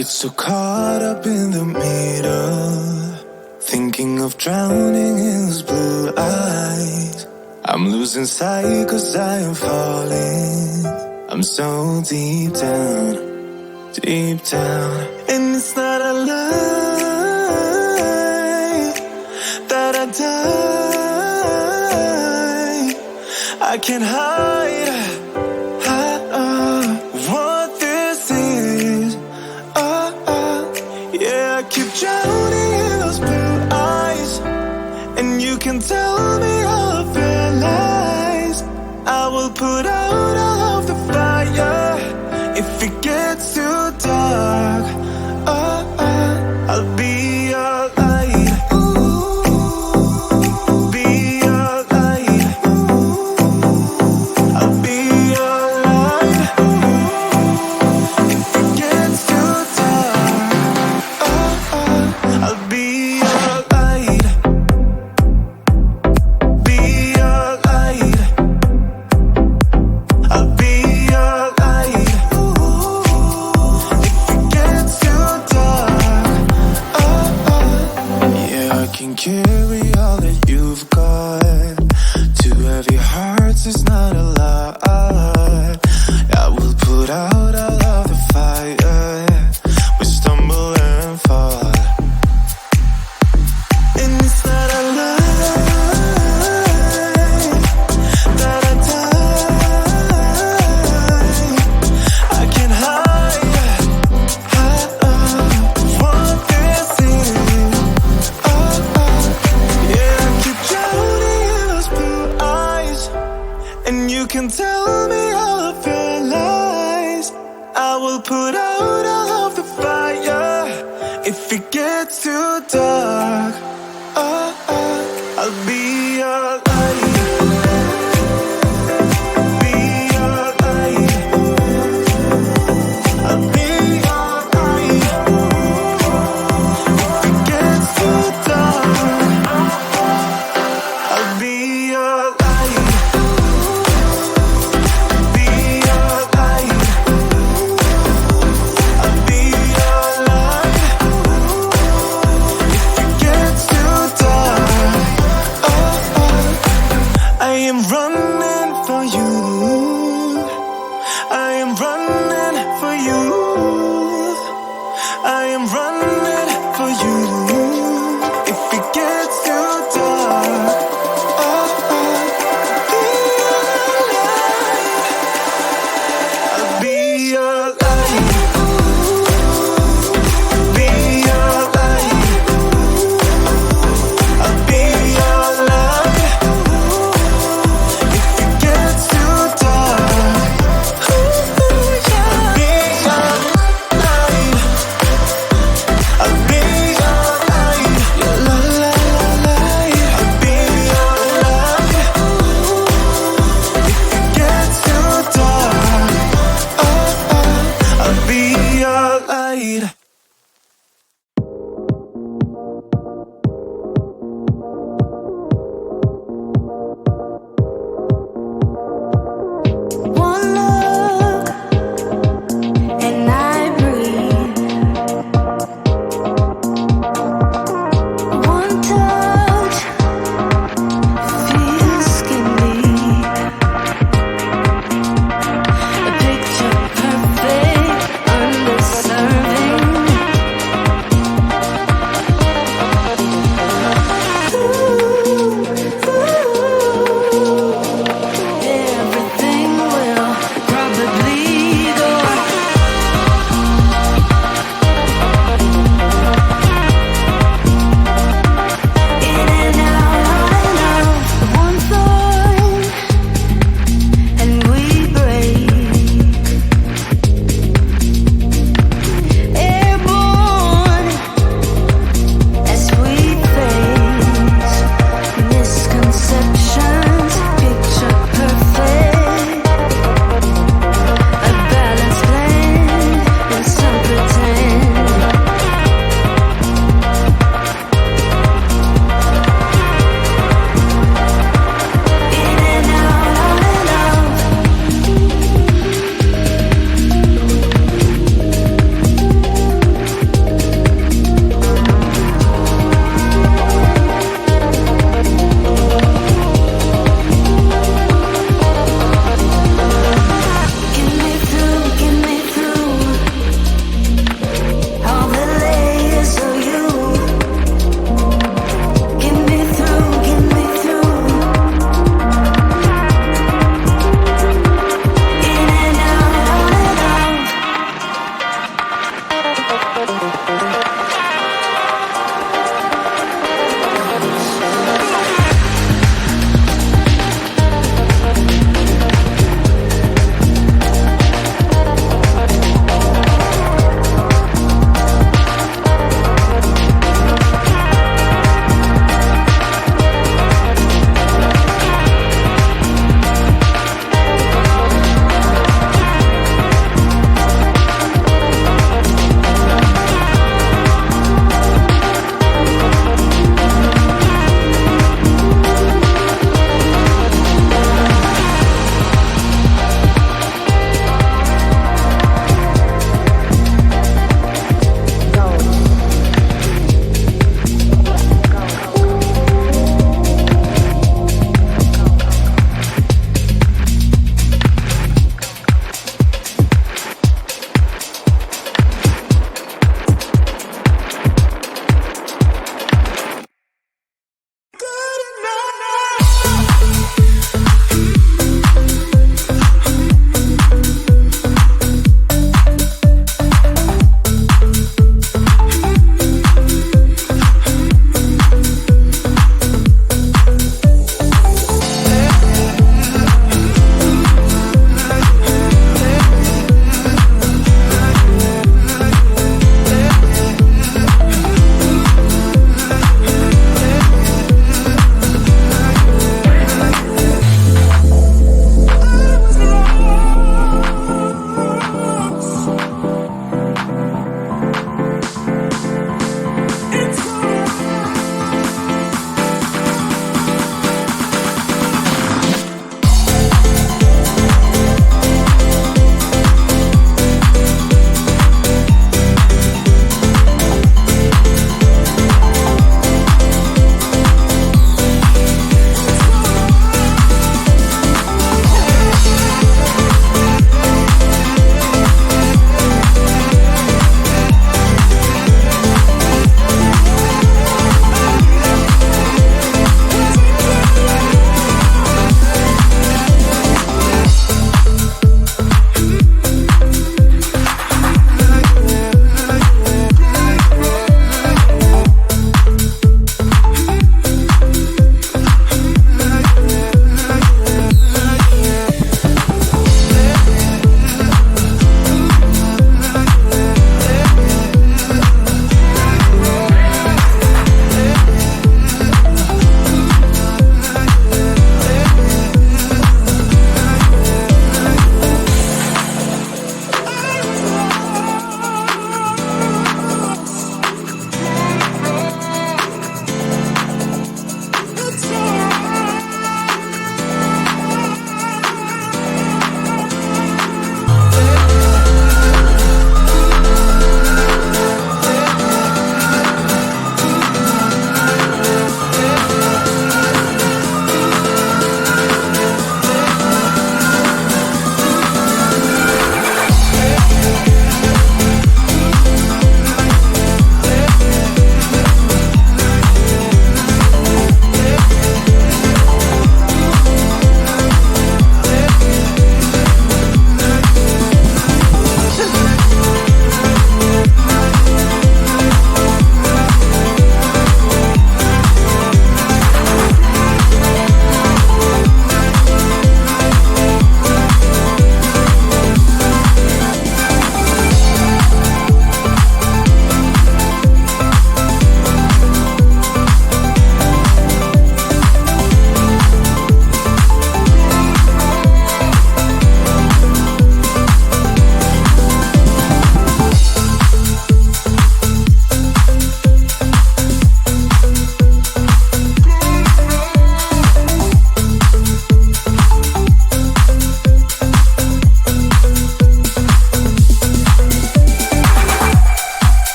get so caught up in the middle, thinking of drowning in those blue eyes. I'm losing sight 'cause I am falling. I'm so deep down, deep down. And it's not a lie that I die. I can't hide what this is. Yeah, I keep drowning in those blue eyes, and you can tell me all of your lies. I will put out all of the fire if it gets too dark. I'll be your light. Be your light. I'll be your light. If it gets too dark, I'll be your light. Be your light. I'll be your light. If it gets too dark, yeah, I can carry all that you've got. Two heavy hearts is not a lot. I will put out all of the fire. We stumble and fall, and it's not a lie that I die. I can't hide what this is. Yeah, I keep drowning in those blue eyes, and you can tell me all of your lies. I will put out all of the fire if it gets too dark. I'll be your light. Be your light. I'll be your light. If it gets too dark, I'll be your light. Be your light. I'll be your light. If it gets too dark,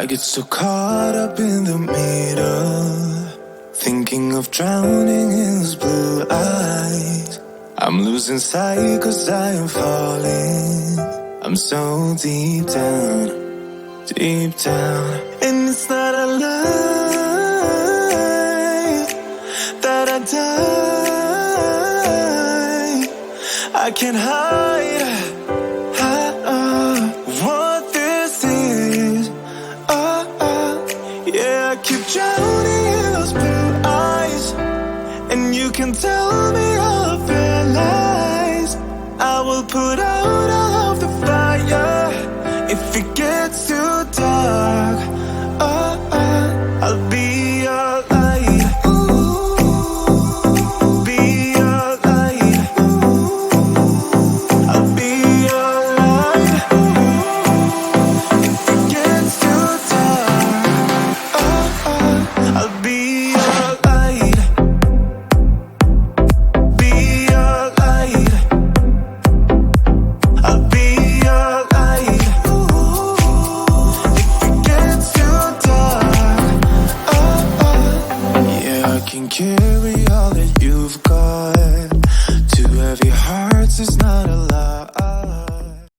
I get so caught up in the middle, thinking of drowning in those blue eyes. I'm losing sight 'cause I am falling. I'm so deep down, deep down. And it's not a lie that I die. I can't hide what this is. Yeah, I keep drowning in those blue eyes, and you can tell me all of your lies. I will put out all of the fire if it gets too dark. I'll be your light. Be your light. I'll be your light. If it gets too dark, I'll be your light. Be your light. I'll be your light. If it gets too dark, yeah, I can carry all that you've got. Two heavy hearts is not a lie.